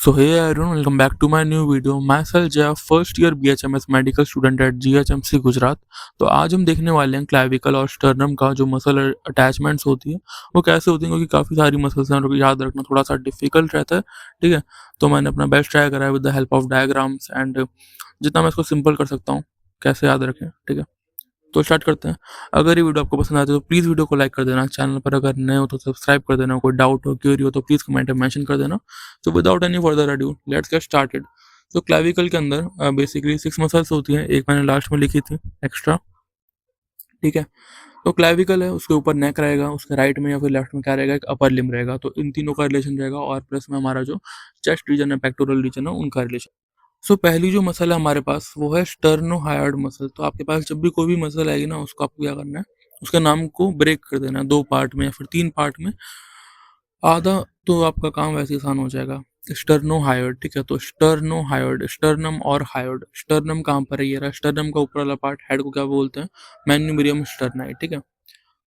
So hey everyone, welcome back to my new video. Myself Jaya, first year BHMS medical student at GHMC Gujarat. तो आज हम देखने वाले हैं क्लैविकल और स्टर्नम का जो मसल अटैचमेंट्स होती है वो कैसे होती हैं, क्योंकि काफ़ी सारी मसल्स हैं और याद रखना थोड़ा सा डिफिकल्ट रहता है। ठीक है, तो मैंने अपना बेस्ट ट्राई करा है with the help of diagrams and जितना मैं इसको सिंपल कर सकता हूँ कैसे याद रखें। ठीक है, तो स्टार्ट करते हैं। अगर ये वीडियो आपको पसंद आती है तो प्लीज़ वीडियो को लाइक कर देना, चैनल पर अगर नए हो तो सब्सक्राइब कर देना, कोई डाउट हो क्यूरी हो तो प्लीज़ कमेंट में मेंशन कर देना। तो without any further adieu let's get started. तो क्लैविकल के अंदर बेसिकली 6 मसल्स होती हैं, एक मैंने लास्ट में लिखी थी एक्स्ट्रा। ठीक है, तो क्लैविकल है, उसके ऊपर नेक रहेगा, उसके राइट में या फिर लेफ्ट में क्या रहेगा, एक अपर लिम रहेगा। तो इन तीनों का रिलेशन रहेगा और प्लस में हमारा जो चेस्ट रीजन है, पेक्टोरल रीजन है, उनका रिलेशन। सो पहली जो मसल है हमारे पास वो है स्टर्नोहायोइड मसल। तो आपके पास जब भी कोई भी मसल आएगी ना, उसको आपको क्या करना है, उसके नाम को ब्रेक कर देना है 2 पार्ट में या फिर 3 पार्ट में। आधा तो आपका काम वैसे आसान हो जाएगा। स्टर्नोहायोइड, ठीक है, तो स्टर्नोहायोइड, स्टर्नम और हायोइड। स्टर्नम कहाँ पर है, ये रहा स्टर्नम का ऊपर वाला पार्ट, हेड को क्या बोलते हैं, मैन्यूमेरियम स्टर्नाई। ठीक है,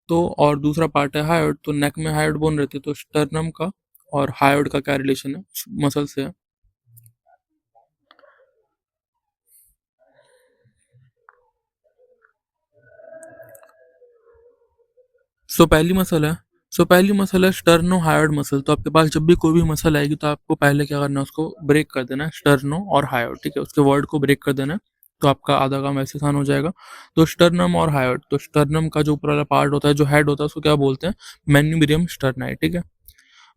तो और दूसरा पार्ट है हायोइड, तो नेक में हायोइड बोन रहती है। तो स्टर्नम का और हायोइड का क्या रिलेशन है, मसल से है। पहली मसल है स्टर्नोहायोइड मसल। तो आपके पास जब भी कोई भी मसल आएगी तो आपको पहले क्या करना है, उसको ब्रेक कर देना है, स्टर्नो और हायोइड। ठीक है, उसके वर्ड को ब्रेक कर देना है, तो आपका आधा काम ऐसे आसान हो जाएगा। तो स्टर्नम और हायोइड, तो स्टर्नम का जो ऊपर वाला पार्ट होता है, जो हेड होता है, उसको क्या बोलते हैं, मैन्यूमेरियम स्टर्नाई। ठीक है,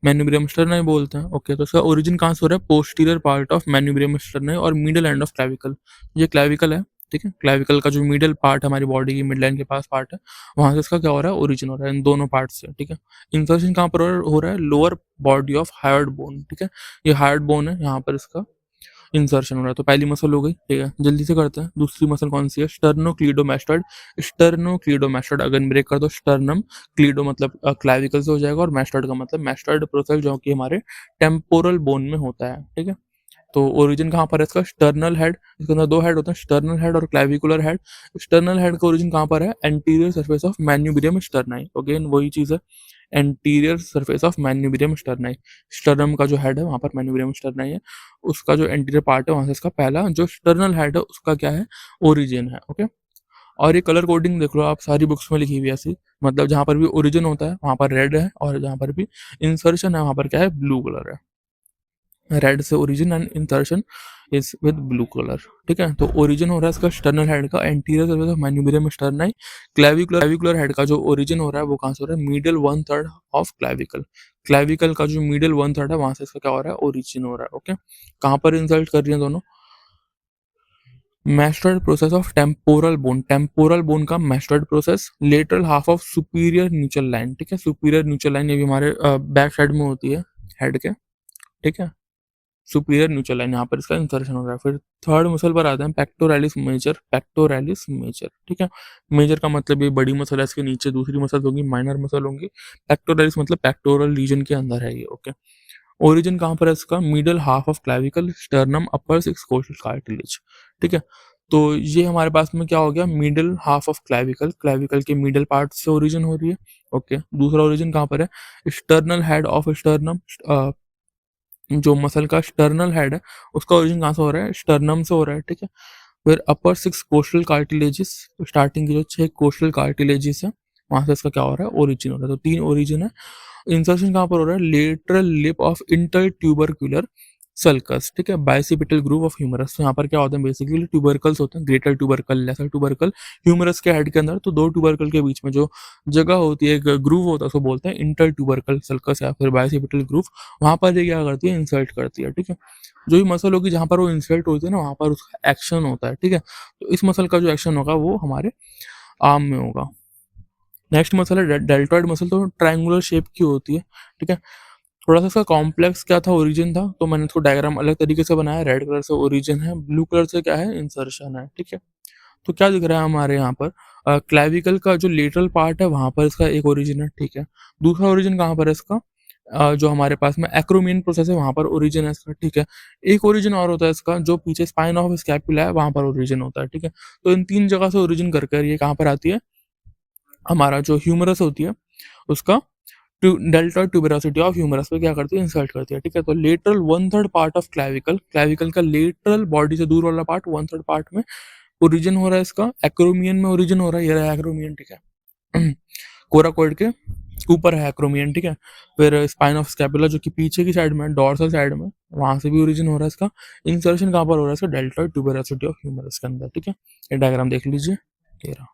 मैन्यूमेरियम स्टर्नाई बोलते हैं। ओके, तो इसका ओरिजिन कहाँ से हो रहा है, पोस्टीरियर पार्ट ऑफ मैन्यूमेरियम स्टर्नाई और मिडल एंड ऑफ क्लैविकल। ये क्लैविकल है। ठीक है, क्लैविकल का जो मिडल पार्ट है, हमारी बॉडी की मिड लाइन के पास पार्ट है, वहां से इसका क्या हो रहा है, ओरिजिन हो रहा है इन दोनों पार्ट से। ठीक है, इंसर्शन कहाँ पर हो रहा है, lower body of hyoid bone. ठीक है, ये हायोइड बोन है, यहाँ पर इसका इंसर्शन हो रहा है। तो पहली मसल हो गई। ठीक है, जल्दी से करते हैं। दूसरी मसल कौन सी है, स्टर्नोक्लीडोमास्टोइड। स्टर्नोक्लीडोमास्टोइड अगर ब्रेक कर दो, स्टर्नम, क्लीडो मतलब क्लैविकल से हो जाएगा, और मास्टोइड का मतलब मास्टोइड प्रोसेस जो कि हमारे टेम्पोरल बोन में होता है। ठीक है, तो ओरिजिन कहाँ पर है इसका, स्टर्नल हेड। इसके अंदर 2 हेड होते हैं, स्टर्नल हेड और क्लैविकुलर हेड। स्टर्नल हेड का ओरिजिन कहाँ पर है, anterior surface of manubrium sterni. Again वही चीज है, anterior surface of manubrium sterni. Sternum का जो हेड है वहां पर मैन्यूबिडियम स्टर्नाई है, उसका जो एंटीरियर पार्ट है वहां से इसका पहला जो स्टर्नल हेड है उसका क्या है, ओरिजिन है। ओके, और ये कलर कोडिंग देख लो आप, सारी बुक्स में लिखी हुई है ऐसी, मतलब जहां पर भी ओरिजिन होता है वहां पर रेड है, और जहां पर भी इंसर्शन है वहां पर क्या है, ब्लू कलर है। रेड से origin and insertion is with blue colour. ठीक है, तो ओरिजिन हो रहा है इसका स्टर्नल हेड का, anterior surface of manubrium sterni. Clavicular head का जो ओरिजिन हो रहा है वो कहाँ से हो रहा है, मिडल 1/3 ऑफ क्लैविकल। क्लैविकल का जो मिडल 1/3 है वहां से इसका क्या हो रहा है, ओरिजिन हो रहा है। ओके, कहाँ पर इंसल्ट कर रही है दोनों, mastoid process of temporal bone. Temporal bone का mastoid process, lateral half of superior nuchal line. ठीक है, सुपीरियर न्यूचल लाइन ये भी हमारे बैक साइड में होती है हेड के। ठीक है, सुपीरियर न्यूट्रल लाइन, यहाँ पर इसका इंसर्शन हो रहा है। फिर थर्ड मसल पर आते हैं, पेक्टोरैलिस मेजर। पेक्टोरैलिस मेजर, ठीक है, मेजर का मतलब ये बड़ी मसल है, इसके नीचे दूसरी मसल होगी, माइनर मसल होंगी। पेक्टोरैलिस मतलब पेक्टोरल रीजन के अंदर है ये। ओके, ओरिजिन कहाँ पर है इसका, middle half of clavicle, sternum, upper 6 costal cartilage. ठीक है, तो ये हमारे पास में क्या हो गया, middle half of clavicle, clavicle के मिडल पार्ट से ओरिजिन हो रही है। ओके, दूसरा ओरिजिन कहाँ पर है, स्टर्नल हेड ऑफ स्टर्नम। जो मसल का स्टर्नल हेड है उसका ओरिजिन कहाँ से हो रहा है, स्टर्नम से हो रहा है। ठीक है, फिर अपर 6 कोस्टल कार्टिलेजेस, स्टार्टिंग की जो 6 कोस्टल कार्टिलेजेस है वहां से इसका क्या हो रहा है, ओरिजिन हो रहा है। तो 3 ओरिजिन है। इंसर्शन कहाँ पर हो रहा है, lateral lip of inter tubercular sulcus. ठीक है, बाइसिपिटल ग्रूव ऑफ ह्यूमरस। तो यहाँ पर क्या होते हैं, बेसिकली ट्यूबरकल्स होते हैं, greater tubercle, lesser tubercle, humerus के हेड के अंदर। तो 2 ट्यूबरकल के बीच में जो जगह होती है, एक ग्रूव होता है, उसको बोलते हैं इंटर ट्यूबरकल सल्कस या फिर बाइसिपिटल ग्रूव। वहां पर ये क्या करती है, इंसर्ट करती है। ठीक है, जो भी मसल होगी जहां पर वो इंसर्ट होती है ना, वहां पर उसका एक्शन होता है। ठीक है, तो इस मसल का जो एक्शन होगा वो हमारे आर्म में होगा। नेक्स्ट मसल है डेल्टॉइड मसल। तो ट्रायंगुलर शेप की होती है। ठीक है, थोड़ा सा इसका कॉम्प्लेक्स क्या था, ओरिजिन था, तो मैंने इसको डायग्राम अलग तरीके से बनाया। रेड कलर से ओरिजिन है, ब्लू कलर से क्या है, इंसर्शन है। ठीक है, तो क्या दिख रहा है हमारे यहाँ पर, क्लैविकल का जो लेटरल पार्ट है वहां पर इसका एक ओरिजिन है। ठीक है, दूसरा ओरिजिन कहाँ पर है इसका, जो हमारे पास में एक्रोमियन प्रोसेस है वहां पर ओरिजिन है इसका। ठीक है, एक ओरिजिन और होता है इसका, जो पीछे स्पाइन ऑफ स्कैपुला है वहां पर ओरिजिन होता है। ठीक है, तो इन 3 जगह से ओरिजिन कर ये कहाँ पर आती है, हमारा जो ह्यूमरस होती है उसका डेल्टॉइड ट्यूबरोसिटी ऑफ ह्यूमरस पे क्या करती है, इंसर्ट करती है, ठीक है। तो lateral 1/3 part of clavicle, clavicle का लेटरल बॉडी से दूर वाला पार्ट 1/3 पार्ट में ओरिजिन हो रहा है इसका, एक्रोमियन में ओरिजिन हो रहा है, ये रहा एक्रोमियन, ठीक है। कोराकोइड के ऊपर है एक्रोमियन, ठीक है। फिर स्पाइन ऑफ स्कैपुला जो कि पीछे की साइड में, डॉर्सल साइड में, वहां से भी ओरिजिन हो रहा है इसका। इंसर्शन कहाँ पर हो रहा है इसका, डेल्टॉइड ट्यूबरोसिटी ऑफ ह्यूमरस के अंदर, ठीक है। ये डायग्राम देख लीजिए, ये रहा।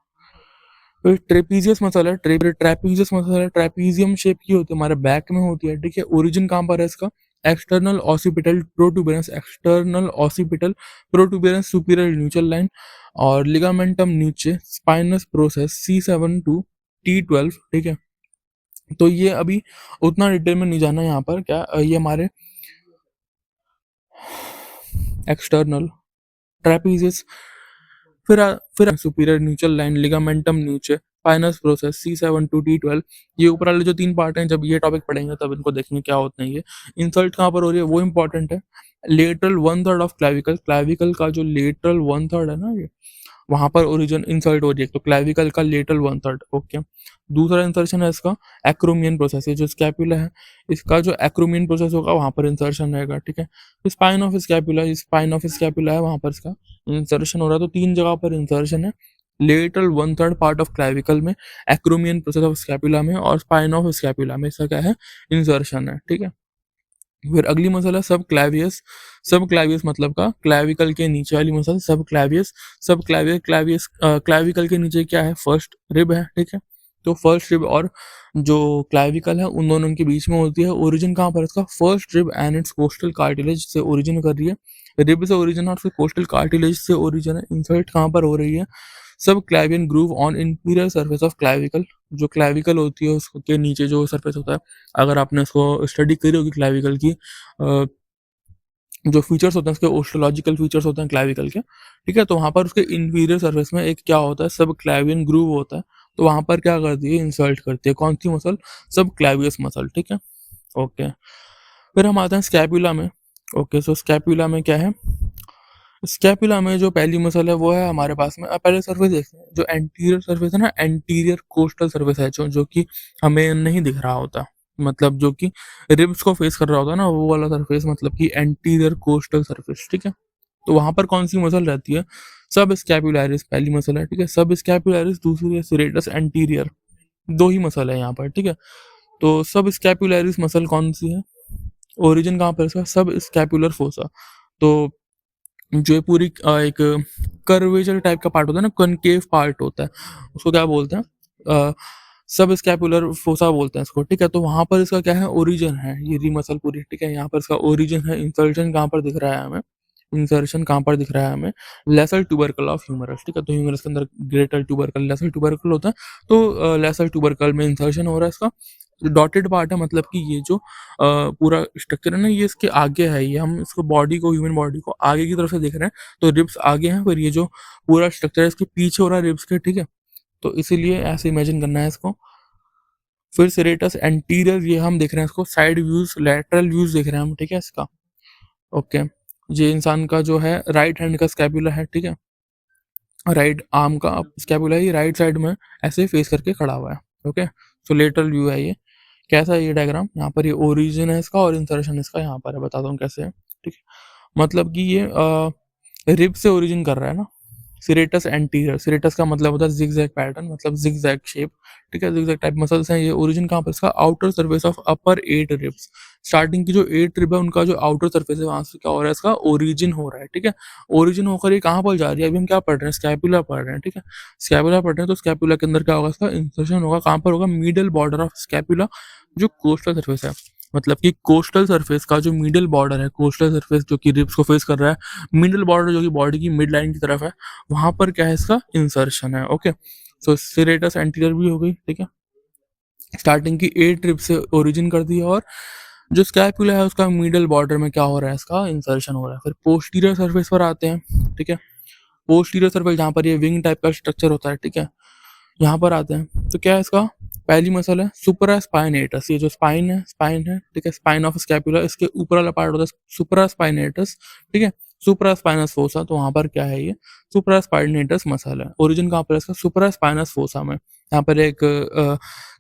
फिर ट्रेपीजियस मसल है, ट्रेपीजियस मसल है, ट्रेपीजियम शेप की होती है, हमारे बैक में होती है, ठीक है। ओरिजिन कहाँ पर है इसका, external occipital protuberance, external occipital protuberance superior nuchal line और लिगामेंटम नीचे spinous process C7 to T12, ठीक है। तो ये अभी उतना डिटेल में नहीं जाना यहाँ पर, क्या ये हमारे एक्सटर्नल ट्रेपीजियस, फिर सुपीरियर न्यूट्रल लाइन, लिगामेंटम नीचे, spinous process C7 to T12, ये ऊपर वाले जो 3 पार्ट हैं, जब ये टॉपिक पढ़ेंगे तब इनको देखेंगे क्या होते हैं ये। इंसल्ट कहाँ पर हो रही है वो इंपॉर्टेंट है। लेटरल 1/3 ऑफ क्लैविकल, क्लैविकल का जो लेटरल 1/3 है ना, ये वहां पर ओरिजिन इंसर्ट हो रही है, तो क्लैविकल का लेटरल 1/3, ओके। दूसरा इंसर्शन है इसका एक्रोमियन प्रोसेस, ये जो स्कैपुला है इसका जो एक्रोमियन प्रोसेस होगा वहां पर इंसर्शन रहेगा, ठीक है। Spine of scapula, spine of scapula है, वहां पर इसका इंसर्शन हो रहा है। तो 3 जगह पर इंसर्शन है, लेटरल 1/3 पार्ट ऑफ क्लैविकल में, एक्रोमियन प्रोसेस ऑफ स्कैपुला में और स्पाइन ऑफ स्कैपुला में इसका क्या है, इंसर्शन है, ठीक है। फिर अगली मसल है सब क्लैवियस, सब क्लैवियस मतलब का क्लैविकल के नीचे वाली मसल सब क्लैवियस, सब क्लैवियस, क्लैवियस क्लैविकल के नीचे क्या है, फर्स्ट रिब है, ठीक है। तो फर्स्ट रिब और जो क्लैविकल है उन दोनों के बीच में होती है। ओरिजिन कहाँ पर है इसका, first rib and its costal cartilage से ओरिजिन कर रही है, रिब से ओरिजिन और फिर कोस्टल कार्टिलेज से ओरिजिन है। इंसर्ट कहाँ पर हो रही है, subclavian groove on inferior surface of clavicle, जो क्लैविकल होती है उसके नीचे जो सरफेस होता है, अगर आपने उसको स्टडी करी होगी क्लैविकल की, जो फीचर्स होते हैं उसके ओस्टोलॉजिकल फीचर्स होते हैं क्लैविकल के, ठीक है। तो वहाँ पर उसके इंफीरियर सरफेस में एक क्या होता है, सब क्लैवियन ग्रूव होता है। तो वहाँ पर क्या करती है, इंसल्ट करती है, कौन सी मसल, सब क्लैवियस मसल, ठीक है, ओके। फिर हम आते हैं स्कैपुला में, ओके। सो स्कैपुला में क्या है, स्कैपुला में जो पहली मसल है वो है हमारे पास में, पहले सरफेस देखते हैं, जो एंटीरियर सरफेस है ना, एंटीरियर कोस्टल सरफेस है, जो कि हमें नहीं दिख रहा होता, मतलब जो कि रिब्स को फेस कर रहा होता है ना, वो वाला सरफेस, मतलब कि एंटीरियर कोस्टल सरफेस, ठीक है। तो वहां पर कौन सी मसल रहती है, सब स्कैपुलैरिस पहली मसल है, ठीक है। सब स्कैपुलैरिस दूसरी है सेरेटस एंटीरियर, 2 ही मसल है यहाँ पर, ठीक है। तो सब स्कैपुलैरिस मसल कौन सी है, ओरिजिन कहाँ पर है इसका, सब स्कैपुलर फोसा। तो जो ये पूरी एक कर्वेचर टाइप का पार्ट होता है ना, कनकेव पार्ट होता है, उसको क्या बोलते हैं, सब स्कैपुलर फोसा बोलते हैं इसको, ठीक है। तो वहां पर इसका क्या है, ओरिजिन है, ये री मसल पूरी, ठीक है। यहाँ पर इसका ओरिजिन है। इंसर्शन कहाँ पर दिख रहा है हमें, इंसर्शन कहाँ पर दिख रहा है हमें, लेसर ट्यूबरकल ऑफ ह्यूमरस, ठीक है। तो ह्यूमरस के अंदर ग्रेटर ट्यूबरकल, लेसर ट्यूबरकल होता है, तो लेसर ट्यूबरकल में इंसर्शन हो रहा है इसका। डॉटेड पार्ट है, मतलब कि ये जो पूरा स्ट्रक्चर है ना, ये इसके आगे है, ये हम इसको बॉडी को, ह्यूमन बॉडी को आगे की तरफ से देख रहे हैं, तो रिब्स आगे हैं, फिर ये जो पूरा स्ट्रक्चर है इसके पीछे हो रहा है रिब्स के, ठीक है। तो इसीलिए ऐसे इमेजिन करना है इसको। फिर सेरेटस एंटीरियर, ये हम देख रहे हैं इसको, साइड व्यूज, लैटरल व्यूज देख रहे हैं हम, ठीक है इसका, ओके। ये इंसान का जो है राइट हैंड का स्कैपुला है, ठीक है, राइट आर्म का स्कैपुला है, ये राइट साइड में ऐसे फेस करके खड़ा हुआ है, ओके। सो लेटरल व्यू है ये। कैसा है ये डायग्राम, यहाँ पर ये ओरिजिन है इसका और इंसर्शन इसका यहाँ पर है, बताता हूँ कैसे है, ठीक है। मतलब कि ये रिब से ओरिजिन कर रहा है ना, सिरेटस एंटीरियर, सिरेटस का मतलब होता है जिगजैग पैटर्न, मतलब जिगजैग शेप, ठीक है। जिगजैग टाइप मसल्स हैं ये। ओरिजिन कहाँ पर इसका, outer surface of upper 8 ribs, starting की जो 8 रिब है उनका जो आउटर सरफेस है वहां से क्या हो रहा है, इसका ओरिजिन हो रहा है, ठीक है। ओरिजिन होकर ये कहाँ पर जा रही है, अभी हम क्या पढ़ रहे हैं, स्कैपुला पढ़ रहे हैं, ठीक है। स्कैपुला पढ़ रहे हैं, तो स्कैपुला के अंदर क्या होगा, इसका इंसर्शन होगा, कहाँ पर होगा, मिडल बॉर्डर ऑफ स्कैपुला, जो कोस्टल सरफेस है, मतलब कि कोस्टल सरफेस का जो मिडल बॉर्डर है, कोस्टल सरफेस जो कि रिब्स को फेस कर रहा है, मिडल बॉर्डर जो कि बॉडी की मिड लाइन की तरफ है, वहां पर क्या है, इसका इंसर्शन है, ओके। सो सिरेटस एंटीरियर भी हो गई, ठीक है। स्टार्टिंग की 8 रिब से ओरिजिन कर दी, और जो स्कैपुला है उसका मिडल बॉर्डर में क्या हो रहा है, इसका इंसर्शन हो रहा है। फिर पोस्टीरियर सरफेस पर आते हैं, ठीक है। पोस्टीरियर सरफेस जहाँ पर ये विंग टाइप का स्ट्रक्चर होता है, ठीक है, यहाँ पर आते हैं। तो क्या है इसका, पहली मसल है सुपरा स्पाइनेटस, ये जो स्पाइन है, ठीक है, स्पाइन ऑफ स्कैपुला, इसके ऊपर वाला पार्ट होता है सुपरा स्पाइनेटस, ठीक है। सुपरा स्पाइनस फोसा, तो वहां पर क्या है, ये सुपरा स्पाइनेटस मसल है। ओरिजिन कहाँ पर है इसका, सुपरा स्पाइनस फोसा में। यहाँ पर एक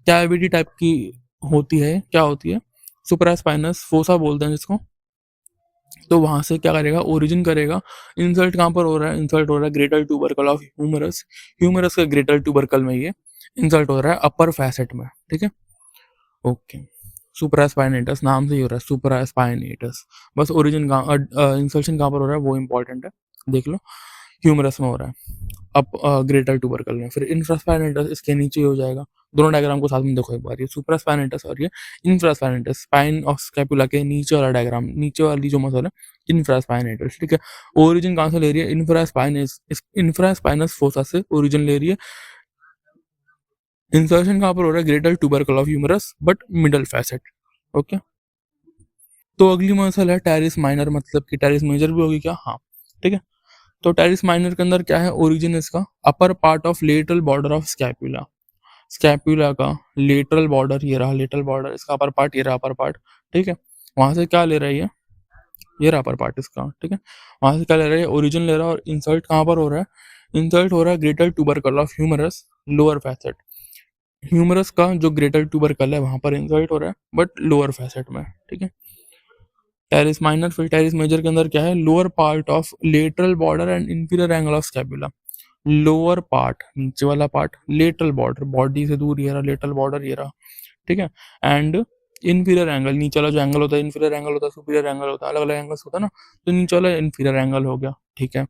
कैविटी टाइप की होती है, क्या होती है, सुपरास्पाइनस फोसा बोलते हैं जिसको। तो वहां से क्या करेगा, ओरिजिन करेगा। इंसल्ट कहाँ पर हो रहा है, इंसल्ट हो रहा है greater tubercle of humerus. Humerus के ग्रेटर ट्यूबरकल में ये इंसल्ट हो रहा है अपर फैसेट में, ठीक है। ओके, सुपरास्पाइनेटस नाम से ही हो रहा है सुपरास्पाइनेटस। बस ओरिजिन कहाँ, इंसर्शन कहाँ पर हो रहा है वो इंपॉर्टेंट है, देख लो। ह्यूमरस में हो रहा है, अप ग्रेटर ट्यूबरकल में। फिर इंफ्रास्पाइनेटस इसके नीचे ही हो जाएगा। दोनों डायग्राम को साथ में देखो एक बार, ये सुपरास्पाइनेटस और ये इंफ्रास्पाइनेटस, स्पाइन ऑफ स्कैपुला के नीचे वाला डायग्राम, नीचे वाली जो मसल है इंफ्रास्पाइनेटस, ठीक है। ओरिजिन कहाँ से ले रही है, इंफ्रास्पाइनस, इंफ्रास्पाइनस फोसा से ओरिजिन ले रही है। इंसर्शन कहाँ पर हो रहा है, greater tubercle of humerus but middle facet, okay. तो अगली मसल है टेरिस माइनर, मतलब कि टेरिस मेजर भी होगी क्या, हाँ, ठीक है। तो टेरिस माइनर के अंदर क्या है, ओरिजिन इसका upper part of lateral border of scapula. Scapula का लेटरल बॉर्डर ये रहा, लेटरल बॉर्डर, इसका अपर पार्ट ये रहा अपर पार्ट, ठीक है। वहां से क्या ले रहा है ये रहा अपर पार्ट इसका, ठीक है। वहां से क्या ले रहा है, ओरिजिन ले रहा है। और इंसर्ट कहाँ पर हो रहा है, इंसर्ट हो रहा है greater tubercle of humerus lower facet. Humerus का जो ग्रेटर ट्यूबरकल है वहां पर इंसर्ट हो रहा है बट लोअर फैसेट में, ठीक है। टेरिस माइनर, फिर टेरिस मेजर के अंदर क्या है, lower part of lateral border and inferior angle of scapula. Lower part नीचे वाला पार्ट, लेटरल बॉर्डर बॉडी से दूर ये रहा, लेटरल बॉर्डर ये रहा, ठीक है। एंड इन्फीरियर एंगल, नीचे वाला जो एंगल होता है इन्फीरियर एंगल होता है, सुपीरियर एंगल होता है, अलग अलग एंगल्स होता है ना, तो नीचे वाला इन्फीरियर एंगल हो गया, ठीक है।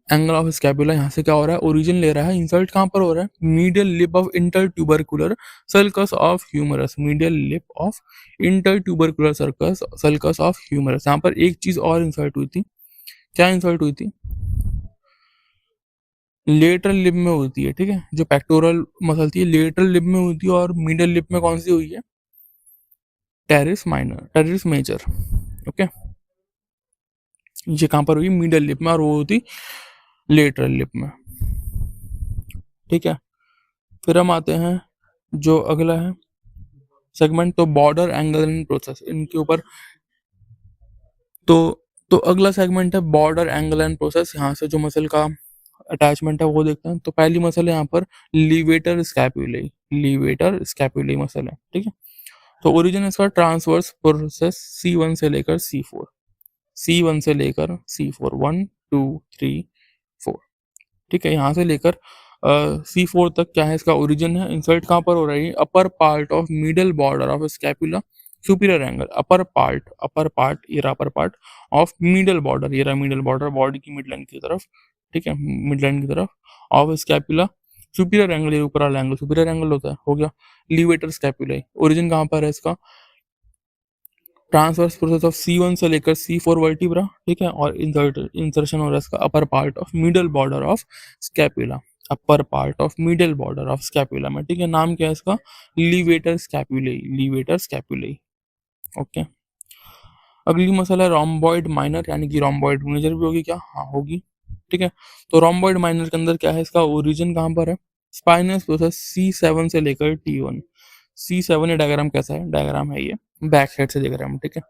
एंगल ऑफ स्कैपुला, यहाँ से क्या हो रहा है, ओरिजिन ले रहा है। इंसल्ट कहाँ पर हो रहा है, medial lip of intertubercular sulcus of humerus, medial lip of intertubercular circus sulcus of humerus. यहाँ पर एक चीज और इंसर्ट हुई थी, क्या इंसर्ट हुई थी, लेटरल लिप में होती है, ठीक है। जो पेक्टोरल मसल थी लेटरल लिप में होती है, और मिडल लिप में कौन सी हुई है, teres minor, teres major, okay. ये कहाँ पर हुई, मिडल लिप में, और वो होती लेटरल लिप में, ठीक है। फिर हम आते हैं जो अगला है सेगमेंट, तो बॉर्डर एंगल एंड प्रोसेस, इनके ऊपर। तो तो अगला सेगमेंट है बॉर्डर एंगल एंड प्रोसेस। यहाँ से जो मसल का अटैचमेंट है वो देखते हैं। तो पहली मसल है यहाँ पर लीवेटर स्कैपुलाई, लीवेटर स्कैपुलाई मसल है, ठीक है। तो ओरिजिन इसका ट्रांसवर्स प्रोसेस C1 से लेकर C4, C1 से लेकर C4, 1 2 3 4, ठीक है। यहाँ से लेकर C4 तक क्या है, इसका ओरिजिन है। इंसर्ट कहाँ पर हो रही है, upper part of middle border of scapula superior angle, upper part ये रहा upper part of middle border, ये रहा मिडल बॉर्डर बॉडी की मिड लाइन की तरफ, ठीक है, मिड लाइन की तरफ ऑफ स्कैपुला सुपीरियर एंगल, ये ऊपर वाला एंगल सुपीरियर एंगल होता है, हो गया लीवेटर स्कैपुलाई। ओरिजिन कहाँ पर है इसका, ट्रांसवर्स प्रोसेस ऑफ C1 से लेकर C4 वर्टिब्रा, ठीक है। और इंसर्शन हो रहा है इसका upper part of middle border of scapula, upper part of middle border of scapula में, ठीक है। नाम क्या है इसका, लीवेटर स्कैपुलाई, लीवेटर स्कैपुलाई, ओके। अगली मसला है रोम्बॉइड माइनर, यानी कि रोम्बॉइड मेजर भी होगी क्या, हाँ होगी, ठीक है। तो रोम्बॉइड माइनर के अंदर क्या है, इसका ओरिजिन कहाँ पर है, स्पाइनस प्रोसेस C7 से लेकर T1। C7 ये डायग्राम कैसा है, डायग्राम है ये बैक साइड से देख रहे हैं हम, ठीक है।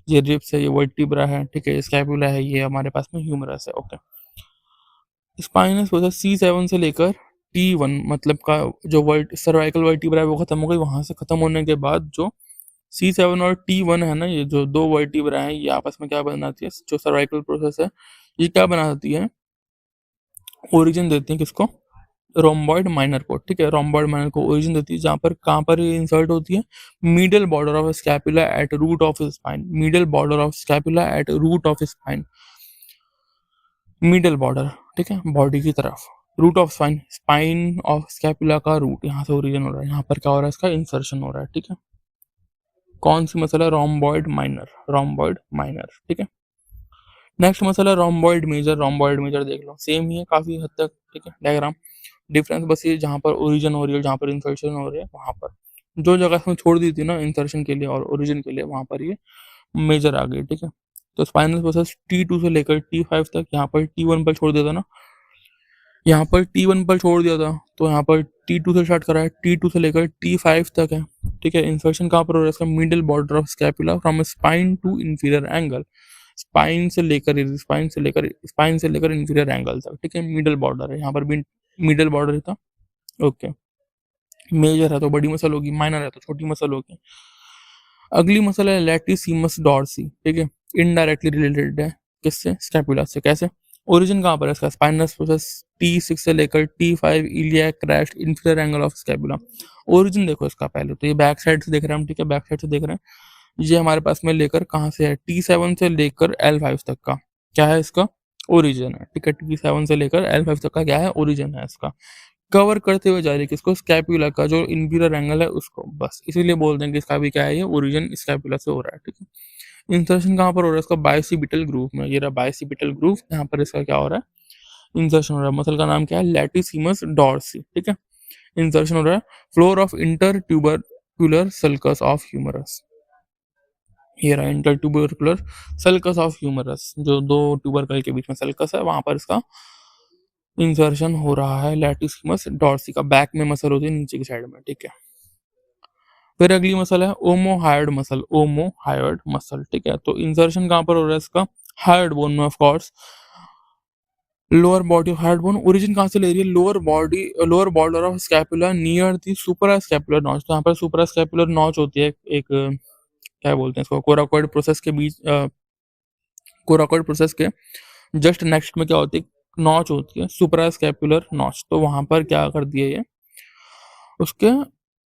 ये रिब्स है, ये वर्टिब्रा है, ठीक है, स्कैपुला है, ये हमारे पास में ह्यूमरस है, ओके। स्पाइनस प्रोसेस C7 से लेकर T1, मतलब का जो वर्ट सर्वाइकल वर्टिब्रा है वो खत्म हो गई। वहां से खत्म होने के बाद जो C7 और T1 है ना, ये जो दो वर्टिब्रा है, ये आपस में क्या बनाती है, जो सर्वाइकल प्रोसेस है ये क्या बनाती है, ओरिजिन देती है किसको, रोम्बॉइड माइनर को, ठीक है। रोम्बॉइड माइनर को ओरिजिन देती है, जहाँ पर कहाँ पर ये इंसर्ट होती है, middle border of scapula at root of spine, middle border of scapula at root of spine, middle border, ठीक है, बॉडी की तरफ, root of spine, spine of scapula का रूट, यहाँ से ओरिजिन हो रहा है, यहाँ पर क्या हो रहा है, इसका इंसर्शन हो रहा है, ठीक है। कौन सी मसला, रोम्बॉइड माइनर, रोम्बॉइड माइनर, ठीक है। नेक्स्ट मसला रोम्बॉइड मेजर, रोम्बॉइड मेजर देख लो, सेम ही है काफी हद तक, ठीक है। डायग्राम डिफरेंस बस ये, जहाँ पर ओरिजिन हो रही है, जहाँ पर इंसर्शन हो रही है, वहां पर जो जगह इसमें छोड़ दी थी ना इंसर्शन के लिए और ओरिजिन के लिए, वहां पर ये मेजर आ गई, ठीक है। तो स्पाइनल प्रोसेस T2 से लेकर T5 तक, यहाँ पर T1 पर छोड़ दिया था ना, यहाँ पर T1 पर छोड़ दिया था, तो यहाँ पर T2 से स्टार्ट करा है, T2 से लेकर T5 तक है, ठीक है। इंसर्शन कहाँ पर हो रहा है इसका, middle border of scapula from spine to inferior angle, spine से लेकर इंफीरियर एंगल तक, ठीक है, मिडल बॉर्डर है, यहाँ पर भी मिडल बॉर्डर था, ओके। मेजर है तो बड़ी मसल होगी, माइनर है तो छोटी मसल होगी। अगली मसल है लैटिसिमस डॉर्सी, ठीक है, इनडायरेक्टली रिलेटेड है किससे, स्कैपुला से। कैसे, ओरिजिन कहाँ पर है इसका, स्पाइनस प्रोसेस T6 से लेकर T5 iliac crash inferior angle of scapula. Origin देखो इसका, पहले तो ये बैक साइड से देख रहे हैं हम, ठीक है, बैक साइड से देख रहे हैं। ये हमारे पास में लेकर कहाँ से है, T7 से लेकर L5 तक का क्या है इसका ओरिजिन है, ठीक है। T7 से लेकर L5 तक का क्या है, ओरिजिन है इसका। कवर करते हुए जा रही है किसको, स्कैपुला का जो इंफीरियर एंगल है उसको, बस इसीलिए बोलते हैं कि इसका भी क्या है, ये ओरिजिन स्कैपुला से हो रहा है, ठीक है। इंसर्शन कहाँ पर हो रहा है इसका, बाइसिपिटल ग्रूव में। ये रहा बाइसिपिटल ग्रूव, यहाँ पर इसका क्या हो रहा है, इंसर्शन हो रहा है। मसल का नाम क्या है, लैटिसिमस डॉर्सी, ठीक है। इंसर्शन हो रहा है floor of intertubercular sulcus of humerus. ये रहा intertubercular sulcus of humerus, जो दो ट्यूबरकल के बीच में सल्कस है, वहां पर इसका इंसर्शन हो रहा है लैटिसिमस डॉर्सी का। बैक में मसल होती है नीचे की साइड में, ठीक है। फिर अगली मसल है ओमोहायड मसल, ओमोहायड मसल, ठीक है। तो इंसर्शन कहाँ पर हो रहा है इसका, हायड बोन में of course, lower body of hyoid bone. Origin कहाँ से ले रही है, lower border of scapula near the suprascapular notch. तो यहाँ पर सुपरा स्कैपुलर नॉच होती है, एक क्या बोलते हैं इसको, कोराकोइड प्रोसेस के बीच, कोराकोइड प्रोसेस के जस्ट नेक्स्ट में क्या होती है, नॉच होती है, सुपरा स्कैपुलर नॉच। तो वहां पर क्या कर दिया ये, उसके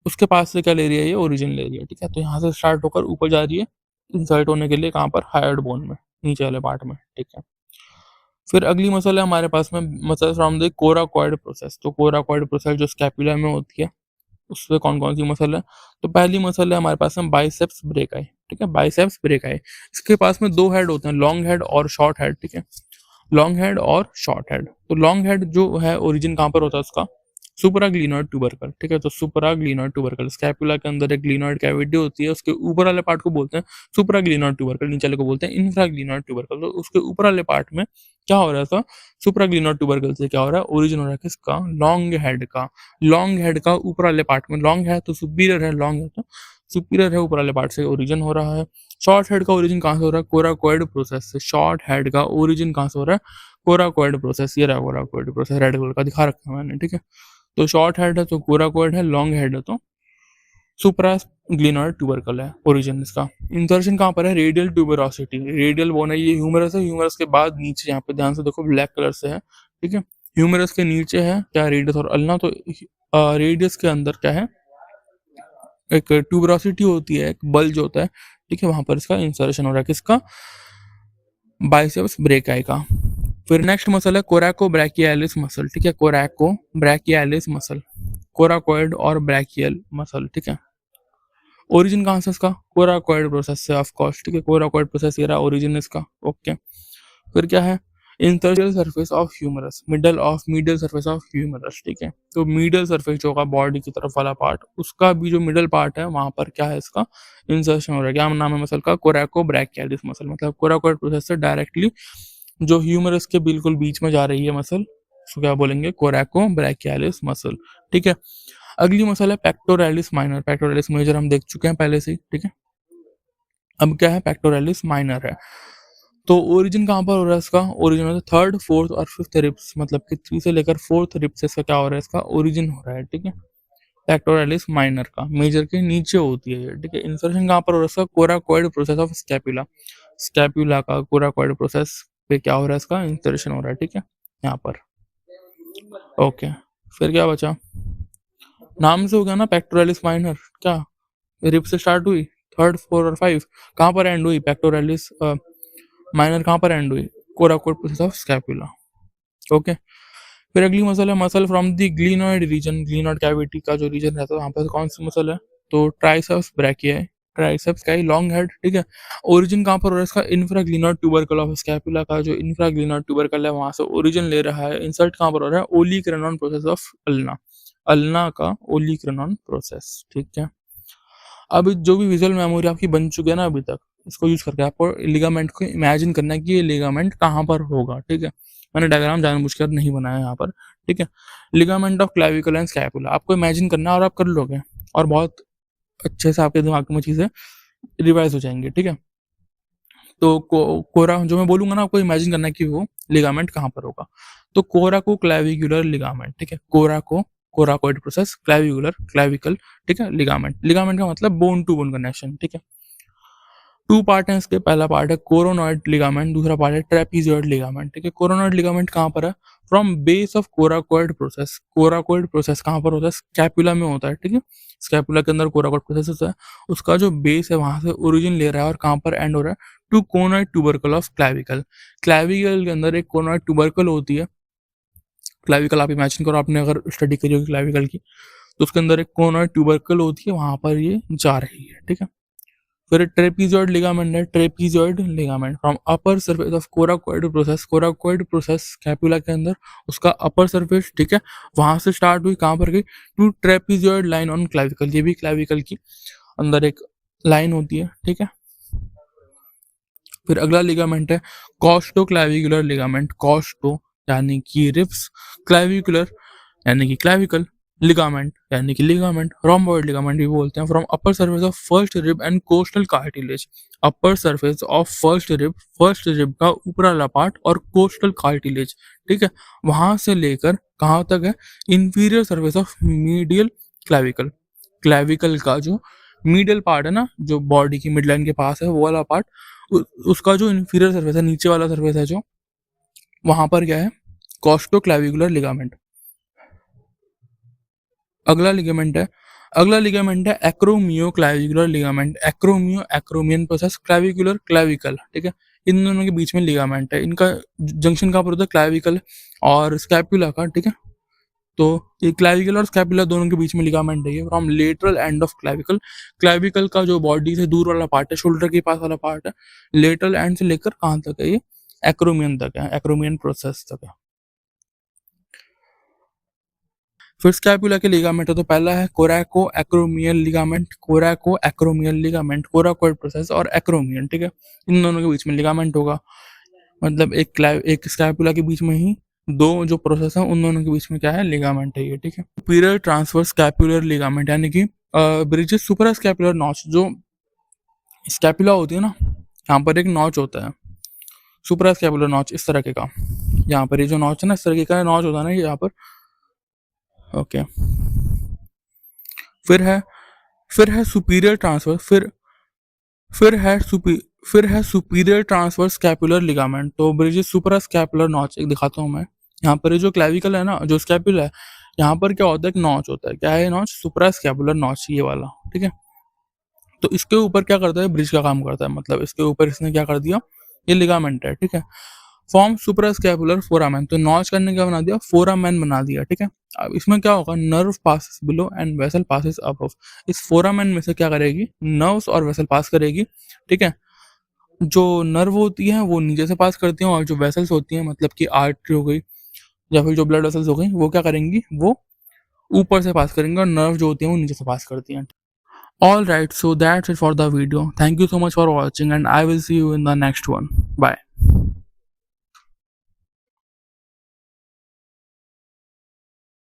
उसके पास से क्या ले रही है, ये ओरिजिन ले रही है, ठीक है। तो यहाँ से स्टार्ट होकर ऊपर जा रही है इंसर्ट होने के लिए, कहाँ पर, हायर्ड बोन में, नीचे वाले पार्ट में, ठीक है। फिर अगली मसल है हमारे पास में, muscle from the coracoid process. तो कोराकॉइड प्रोसेस जो स्कैपुला में होती है, उसमें कौन कौन सी मसल है, तो पहली मसल है हमारे पास में बाइसेप्स ब्रेकाई, ठीक है, बाइसेप्स ब्रेकाई। इसके पास में दो हेड होते हैं, लॉन्ग हेड और शॉर्ट हेड, ठीक है, लॉन्ग हेड और शॉर्ट हेड। तो लॉन्ग हेड जो है ओरिजिन कहाँ पर होता है उसका, सुपराग्लिनोइड ट्यूबरकल, ठीक है। तो सुपराग्लिनोइड ट्यूबरकल, स्कैपुला के अंदर एक ग्लिनोइड कैविटी होती है, उसके ऊपर वाले पार्ट को बोलते हैं सुपराग्लिनोइड ट्यूबरकल, नीचे वाले को बोलते हैं इंफ्राग्लिनोइड ट्यूबरकल। तो उसके ऊपर वाले पार्ट में क्या हो रहा था, सुपराग्लिनोइड ट्यूबरकल से क्या हो रहा है, ओरिजिन हो रहा है किसका, लॉन्ग हेड का। लॉन्ग हेड का ऊपर वाले पार्ट में, लॉन्ग है तो सुपीरियर है, लॉन्ग है तो सुपीरियर है, ऊपर वाले पार्ट से ओरिजिन हो रहा है। शॉर्ट हेड का ओरिजिन कहाँ से हो रहा है, कोराकोइड प्रोसेस से। शॉर्ट हेड का ओरिजिन कहाँ से हो रहा है, कोराकोइड प्रोसेस। ये रहा कोराकोइड प्रोसेस, रेड कलर का दिखा रखा है मैंने, ठीक है। तो शॉर्ट हेड है तो कोराकोइड है, लॉन्ग हेड है तो सुप्रा ग्लिनोइड ट्यूबरकल है ओरिजिन इसका। इंसर्शन कहाँ पर है, रेडियल ट्यूबरोसिटी, रेडियल बोन है, ये ह्यूमरस है। ह्यूमरस के बाद नीचे, यहाँ पे ध्यान से देखो, ब्लैक कलर से है, ठीक है। ह्यूमरस के नीचे है क्या, रेडियस और अल्ना। तो रेडियस के अंदर क्या है, एक ट्यूबरोसिटी होती है, एक बल्ज होता है, ठीक है, वहां पर इसका इंसर्शन हो रहा है किसका, बाइसेप्स ब्रेकाई का। फिर नेक्स्ट मसल है कोराको ब्रैकियालिस मसल, ठीक है, कोराको ब्रैकियालिस मसल, कोराकोइड और ब्रैकियल मसल, ठीक है। ओरिजिन कहाँ से इसका, कोराकोइड प्रोसेस से, ऑफ कोर्स, ठीक है, कोराकोइड प्रोसेस ये रहा ओरिजिन इसका, ओके। फिर क्या है, anterior surface of humerus, medial surface of humerus, ठीक है। तो मीडियल सरफेस जो होगा बॉडी की तरफ वाला पार्ट, उसका भी जो मिडल पार्ट है वहां पर क्या है, इसका इंसर्शन हो रहा है। क्या नाम है मसल का, कोराको ब्रैकियालिस मसल। मतलब कोराकोइड प्रोसेस से डायरेक्टली जो ह्यूमरस के बिल्कुल बीच में जा रही है मसल, उसको क्या बोलेंगे, कोराको ब्रैकियालिस मसल, ठीक है। अगली मसल है पेक्टोरैलिस माइनर। पेक्टोरैलिस मेजर हम देख चुके हैं पहले से ही, ठीक है। अब क्या है, पेक्टोरैलिस माइनर है। तो ओरिजिन कहाँ पर हो रहा है इसका, ओरिजिन होता है थर्ड, फोर्थ और फिफ्थ रिप्स, मतलब कि 3 से लेकर फोर्थ रिप से इसका क्या हो रहा है, इसका ओरिजिन हो रहा है, ठीक है। पेक्टोरैलिस माइनर का, मेजर के नीचे होती है ये, ठीक है। इंसर्शन कहाँ पर हो रहा है इसका, coracoid process of scapula. Scapula का कोराकोइड प्रोसेस पे क्या हो रहा है, इसका इंसर्शन हो रहा है, ठीक है, यहाँ पर, ओके। फिर क्या बचा, नाम से हो गया ना पेक्टोरैलिस माइनर, क्या रिप से स्टार्ट हुई, थर्ड, फोर और फाइव, कहाँ पर एंड हुई, पेक्टोरैलिस माइनर कहाँ पर एंड हुई, coracoid process of scapula, okay. फिर अगली मसल है muscle from the glenoid region. Glenoid cavity का जो रीजन रहता है वहाँ पर कौन सी मसल है, तो ट्राइसेप्स ब्रैकियाई, ट्राइसेप्स का ही लॉन्ग हेड, ठीक है। ओरिजिन कहाँ पर हो रहा है इसका, इंफ्राग्लिनोइड ट्यूबरकल ऑफ स्कैपुला का जो इंफ्राग्लिनोइड ट्यूबरकल है वहां से ओरिजिन ले रहा है। इंसर्ट कहाँ पर हो रहा है, ओलिक्रैनॉन प्रोसेस ऑफ अल्ना, अल्ना का ओलिक्रैनॉन प्रोसेस, ठीक है। अब जो भी विजुअल मेमोरी आपकी बन चुकी है ना अभी तक, इसको यूज करके आपको लिगामेंट को इमेजिन करना है कि ये लिगामेंट कहाँ पर होगा, ठीक है। मैंने डायग्राम जानबूझकर नहीं बनाया यहाँ पर, ठीक है। Ligament of clavicle and scapula आपको इमेजिन करना है और आप कर लोगे, और बहुत अच्छे से आपके दिमाग में चीजें रिवाइज हो जाएंगी, ठीक है। तो कोरा जो मैं बोलूंगा ना, आपको इमेजिन करना है कि वो लिगामेंट कहाँ पर होगा। तो कोरा को क्लैविकुलर लिगामेंट, ठीक है, कोरा को कोराकोइड प्रोसेस, क्लैविकुलर, क्लैविकल, ठीक है, लिगामेंट। लिगामेंट का मतलब बोन टू बोन कनेक्शन, ठीक है। 2 पार्ट हैं इसके, पहला पार्ट है कोरोनॉइड लिगामेंट, दूसरा पार्ट है ट्रेपीजॉइड लिगामेंट, ठीक है। कोरोनॉइड लिगामेंट कहाँ पर है? From base of coracoid process. Coracoid process कहाँ पर होता है? स्कैपुला में होता है, ठीक है। स्कैपुला के अंदर कोराकोइड प्रोसेस होता है, उसका जो बेस है वहां से ओरिजिन ले रहा है और कहाँ पर एंड हो रहा है? To conoid tubercle of clavicle. Clavicle के अंदर एक कोनॉइड ट्यूबरकल होती है। क्लैविकल आप इमेजिन करो, आपने अगर स्टडी करी होगी क्लैविकल की, तो उसके अंदर एक कोनॉइड ट्यूबरकल होती है, वहां पर ये जा रही है, ठीक है। फिर ट्रेपीजॉइड लिगामेंट है, ट्रेपीजॉइड ligament from upper surface of coracoid process. Coracoid process scapula के अंदर उसका अपर सरफेस, ठीक है, वहां से स्टार्ट हुई, कहां पर गई? To trapezoid line on clavicle. ये भी क्लैविकल की अंदर एक लाइन होती है, ठीक है। फिर अगला लिगामेंट है कॉस्टो क्लैविकुलर लिगामेंट। कॉस्टो यानी कि रिब्स, क्लैविकुलर यानी कि क्लैविकल, लिगामेंट यानी कि लिगामेंट, रोम्बॉइड लिगामेंट भी बोलते हैं। From upper surface of first rib and costal cartilage. Upper surface of first rib का ऊपर वाला पार्ट और कोस्टल कार्टिलेज, ठीक है, वहां से लेकर कहाँ तक है? Inferior surface of medial clavicle. Clavicle का जो मीडियल पार्ट है ना, जो बॉडी की मिड लाइन के पास है, वो वाला पार्ट, उसका जो इंफीरियर सरफेस है, नीचे वाला सरफेस है जो, वहां पर क्या है? Costoclavicular ligament. अगला लिगामेंट है acromioclavicular ligament. Acromio, acromion process, clavicular, clavicle, ठीक है। इन दोनों के बीच में लिगामेंट है, इनका जंक्शन कहाँ पर होता है? क्लैविकल और स्कैपुला का, ठीक है। तो ये क्लैविकल और स्कैपुला दोनों के बीच में लिगामेंट है, from lateral end of clavicle. Clavicle का जो बॉडी से दूर वाला पार्ट है, शोल्डर के पास वाला पार्ट है, लेटरल एंड से लेकर कहाँ तक है? ये एक्रोमियन तक है, एक्रोमियन प्रोसेस तक है। फिर स्कैपुला के लिगामेंट है, तो पहला है coracoacromial ligament. Coracoacromial ligament, coracoid process और एक्रोमियन, ठीक है, इन दोनों के बीच में लिगामेंट होगा। मतलब एक स्कैपुला के बीच में ही दो जो प्रोसेस है, उन दोनों के बीच में क्या है? लिगामेंट है ये, ठीक है। सुपीरियर ट्रांसवर्स स्कैपुलर लिगामेंट यानी कि ब्रिजेस सुपरा स्कैपुलर नॉच। जो स्कैपुला होती है ना, यहाँ पर एक नॉच होता है, सुपरा स्कैपुलर नॉच, इस तरह के का। यहाँ पर ये जो नॉच है ना, इस तरह का नॉच होता है ना, यहाँ पर, ओके। फिर है सुपीरियर ट्रांसफर, फिर है सुपीरियर ट्रांसफर स्कैपुलर लिगामेंट। तो ब्रिजेस सुपरा स्कैपुलर नॉच एक दिखाता हूँ मैं। यहाँ पर जो क्लैविकल है ना, जो स्कैपुला है, यहाँ पर क्या होता है? एक नॉच होता है। क्या है नॉच? सुपरा स्कैपुलर नॉच, ये वाला, ठीक है। तो इसके ऊपर क्या करता है? ब्रिज का काम करता है, मतलब इसके ऊपर इसने क्या कर दिया? ये लिगामेंट है, ठीक है। Form suprascapular foramen. तो नॉच करने का बना दिया, फोरामेन बना दिया, ठीक है। अब इसमें क्या होगा? Nerve passes below and vessel passes above. इस फोरामेन में से क्या करेगी? नर्व्स और वेसल पास करेगी, ठीक है। जो नर्व होती है वो नीचे से पास करती हैं, और जो वेसल्स होती हैं, मतलब कि आर्टरी हो गई या फिर जो ब्लड वेसल्स हो गई, वो क्या करेंगी? वो ऊपर से पास करेंगे, और नर्व जो होती है वो नीचे से पास करती हैं। All right, so that's it for the video. Thank you so much for watching, and I will see you in the next one. Bye.